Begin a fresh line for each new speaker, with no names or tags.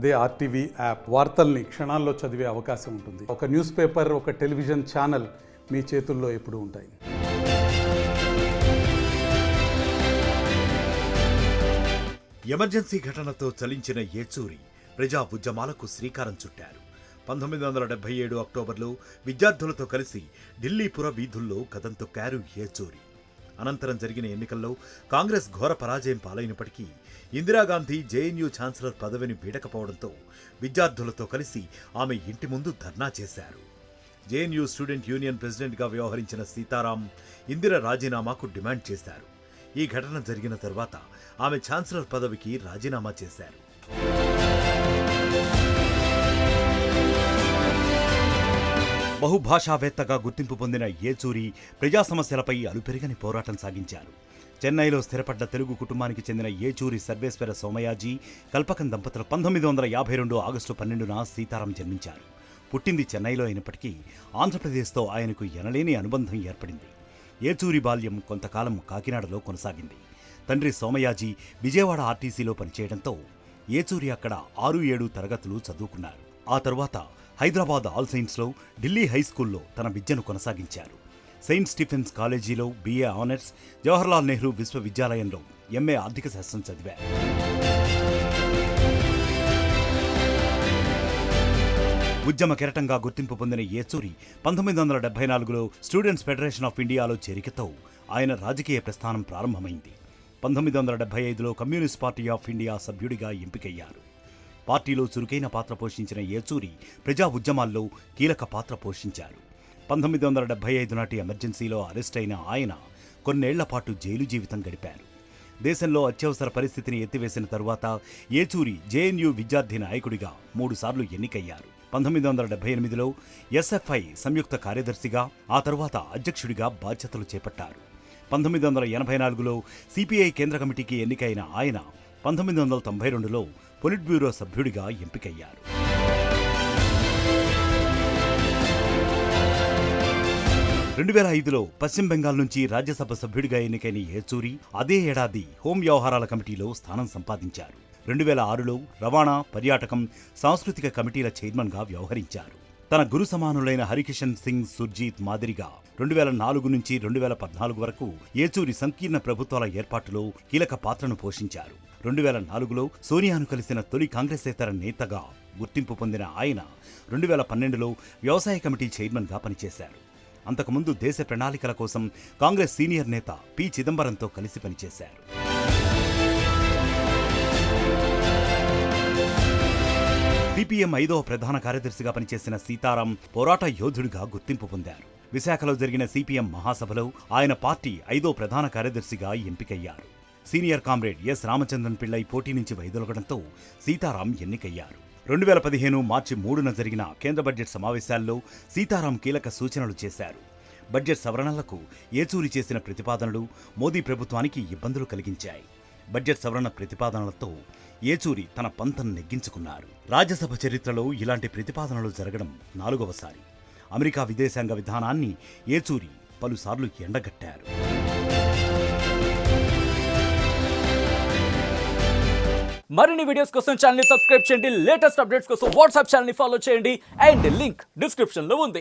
అదే RTV app వార్తల్ని క్షణాల్లో చదివే అవకాశం ఉంటుంది. ఒక న్యూస్ పేపర్, ఒక టెలివిజన్ ఛానల్ మీ చేతుల్లో ఎప్పుడూ ఉంటాయి.
ఎమర్జెన్సీ ఘటనతో చలించిన ఏచూరి ప్రజా ఉద్యమాలకు శ్రీకారం చుట్టారు. 1977 అక్టోబర్లో విద్యార్థులతో కలిసి ఢిల్లీ పుర వీధుల్లో కదం తొక్కారు ఏచూరి. అనంతరం జరిగిన ఎన్నికల్లో కాంగ్రెస్ ఘోర పరాజయం పాలైనప్పటికీ ఇందిరాగాంధీ జేఎన్యూ ఛాన్సలర్ పదవిని వీడకపోవడంతో విద్యార్థులతో కలిసి ఆమె ఇంటి ముందు ధర్నా చేశారు. జేఎన్యూ స్టూడెంట్ యూనియన్ ప్రెసిడెంట్గా వ్యవహరించిన సీతారాం ఇందిర రాజీనామాకు డిమాండ్ చేశారు. ఈ ఘటన జరిగిన తర్వాత ఆమె ఛాన్సలర్ పదవికి రాజీనామా చేశారు. బహుభాషావేత్తగా గుర్తింపు పొందిన ఏచూరి ప్రజా సమస్యలపై అలుపెరగని పోరాటం సాగించారు. చెన్నైలో స్థిరపడ్డ తెలుగు కుటుంబానికి చెందిన ఏచూరి సర్వేశ్వర సోమయాజీ కల్పకం దంపతులు 1952 ఆగస్టు 12న సీతారాం జన్మించారు. పుట్టింది చెన్నైలో అయినప్పటికీ ఆంధ్రప్రదేశ్తో ఆయనకు ఎనలేని అనుబంధం ఏర్పడింది. ఏచూరి బాల్యం కొంతకాలం కాకినాడలో కొనసాగింది. తండ్రి సోమయాజీ విజయవాడ ఆర్టీసీలో పనిచేయడంతో ఏచూరి అక్కడ 6-7 తరగతులు చదువుకున్నారు. ఆ తరువాత హైదరాబాద్ ఆల్ సైన్స్లో, ఢిల్లీ హైస్కూల్లో తన విద్యను కొనసాగించారు. సెయింట్ స్టీఫెన్స్ కాలేజీలో BA ఆనర్స్, జవహర్లాల్ నెహ్రూ విశ్వవిద్యాలయంలో MA ఆర్థిక శాస్త్రం చదివారు. ఉద్యమ కెరటంగా గుర్తింపు పొందిన ఏచూరి 1974లో స్టూడెంట్స్ ఫెడరేషన్ ఆఫ్ ఇండియాలో చేరికతో ఆయన రాజకీయ ప్రస్థానం ప్రారంభమైంది. 1975లో కమ్యూనిస్ట్ పార్టీ ఆఫ్ ఇండియా సభ్యుడిగా ఎంపికయ్యారు. పార్టీలో చురుకైన పాత్ర పోషించిన ఏచూరి ప్రజా ఉద్యమాల్లో కీలక పాత్ర పోషించారు. 1975 నాటి ఎమర్జెన్సీలో అరెస్ట్ అయిన ఆయన కొన్నేళ్ల పాటు జైలు జీవితం గడిపారు. దేశంలో అత్యవసర పరిస్థితిని ఎత్తివేసిన తరువాత ఏచూరి జేఎన్యూ విద్యార్థి నాయకుడిగా 3 సార్లు ఎన్నికయ్యారు. 1978లో SFI సంయుక్త కార్యదర్శిగా, ఆ తరువాత అధ్యక్షుడిగా బాధ్యతలు చేపట్టారు. 1984లో CPI కేంద్ర కమిటీకి ఎన్నికైన ఆయన 1992లో పొలిట్ బ్యూరో సభ్యుడిగా ఎంపికయ్యారు. 2005లో పశ్చిమ బెంగాల్ నుంచి రాజ్యసభ సభ్యుడిగా ఎన్నికైన ఏచూరి అదే ఏడాది హోం వ్యవహారాల కమిటీలో స్థానం సంపాదించారు. 2006లో రవాణా, పర్యాటకం, సాంస్కృతిక కమిటీల చైర్మన్గా వ్యవహరించారు. తన గురు సమానులైన హరికిషన్ సింగ్ సుర్జీత్ మాదిరిగా 2004 నుంచి 2014 వరకు ఏచూరి సంకీర్ణ ప్రభుత్వాల ఏర్పాటులో కీలక పాత్రను పోషించారు. 2004లో సోనియాను కలిసిన తొలి కాంగ్రెసేతర నేతగా గుర్తింపు పొందిన ఆయన 2012లో వ్యవసాయ కమిటీ చైర్మన్గా పనిచేశారు. అంతకుముందు దేశ ప్రణాళికల కోసం కాంగ్రెస్ సీనియర్ నేత పి. చిదంబరంతో కలిసి పనిచేశారు. సిపిఎం 5వ ప్రధాన కార్యదర్శిగా పనిచేసిన సీతారాం పోరాట యోధుడిగా గుర్తింపు పొందారు. విశాఖలో జరిగిన సిపిఎం మహాసభలో ఆయన పార్టీ 5వ ప్రధాన కార్యదర్శిగా ఎంపికయ్యారు. Senior comrade yes. Ramachandran Pillai పోటీ నుంచి వైదొలగడంతో సీతారాం ఎన్నికయ్యారు. 2015 మార్చి 3న జరిగిన కేంద్ర బడ్జెట్ సమావేశాల్లో సీతారాం కీలక సూచనలు చేశారు. బడ్జెట్ సవరణలకు ఏచూరి చేసిన ప్రతిపాదనలు మోదీ ప్రభుత్వానికి ఇబ్బందులు కలిగించాయి. బడ్జెట్ సవరణ ప్రతిపాదనలతో ఏచూరి తన పంతం నెగ్గించుకున్నారు. రాజ్యసభ చరిత్రలో ఇలాంటి ప్రతిపాదనలు జరగడం 4వసారి. అమెరికా విదేశాంగ విధానాన్ని ఏచూరి పలుసార్లు ఎండగట్టారు.
మరిన్ని వీడియోస్ కోసం ఛానల్ ని సబ్స్క్రైబ్ చేయండి. లేటెస్ట్ అప్డేట్స్ కోసం వాట్సాప్ ఛానల్ ని ఫాలో చేయండి. అండ్ లింక్ డిస్క్రిప్షన్ లో ఉంది.